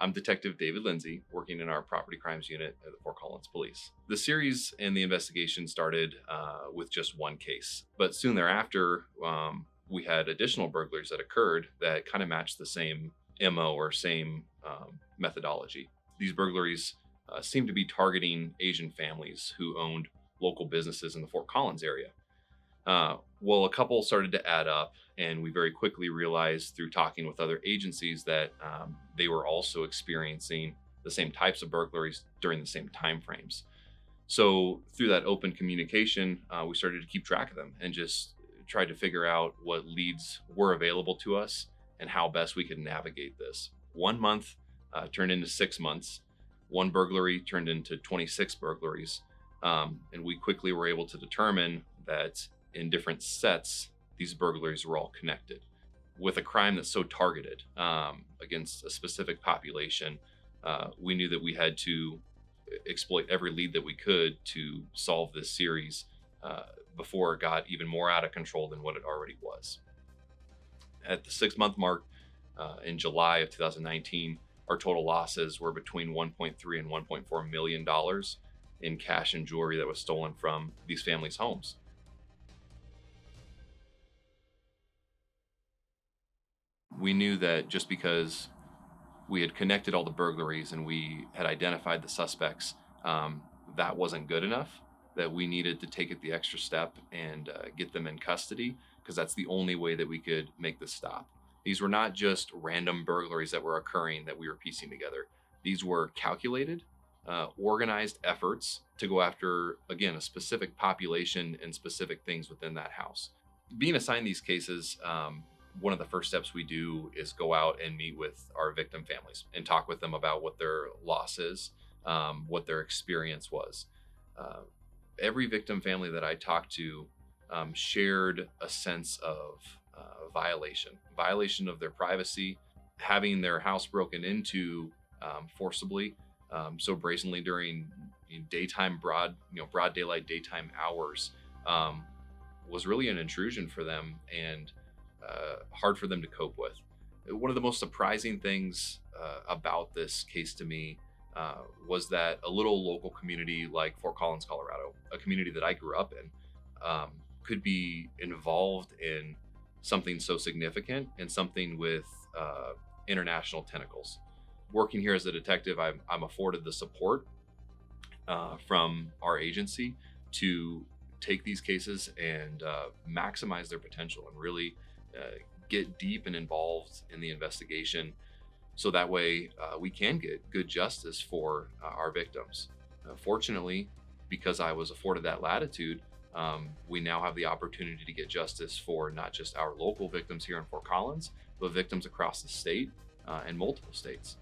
I'm Detective David Lindsay, working in our property crimes unit at the Fort Collins Police. The series and the investigation started with just one case, but soon thereafter, we had additional burglaries that occurred that kind of matched the same MO or same methodology. These burglaries seemed to be targeting Asian families who owned local businesses in the Fort Collins area. Well, a couple started to add up, and we very quickly realized through talking with other agencies that they were also experiencing the same types of burglaries during the same time frames. So through that open communication, we started to keep track of them and just tried to figure out what leads were available to us and how best we could navigate this. 1 month turned into 6 months. One burglary turned into 26 burglaries. And we quickly were able to determine that in different sets, these burglaries were all connected. With a crime that's so targeted against a specific population, we knew that we had to exploit every lead that we could to solve this series before it got even more out of control than what it already was. At the 6-month mark in July of 2019, our total losses were between $1.3 and $1.4 million in cash and jewelry that was stolen from these families' homes. We knew that just because we had connected all the burglaries and we had identified the suspects, that wasn't good enough, that we needed to take it the extra step and get them in custody, because that's the only way that we could make this stop. These were not just random burglaries that were occurring that we were piecing together. These were calculated, organized efforts to go after, again, a specific population and specific things within that house. Being assigned these cases, one of the first steps we do is go out and meet with our victim families and talk with them about what their loss is, what their experience was. Every victim family that I talked to shared a sense of violation of their privacy, having their house broken into forcibly, so brazenly during broad daylight daytime hours, was really an intrusion for them and hard for them to cope with. One of the most surprising things about this case to me was that a little local community like Fort Collins, Colorado, a community that I grew up in, could be involved in something so significant and something with international tentacles. Working here as a detective, I'm afforded the support from our agency to take these cases and maximize their potential and really get deep and involved in the investigation, so that way we can get good justice for our victims. Fortunately, because I was afforded that latitude, we now have the opportunity to get justice for not just our local victims here in Fort Collins, but victims across the state and multiple states.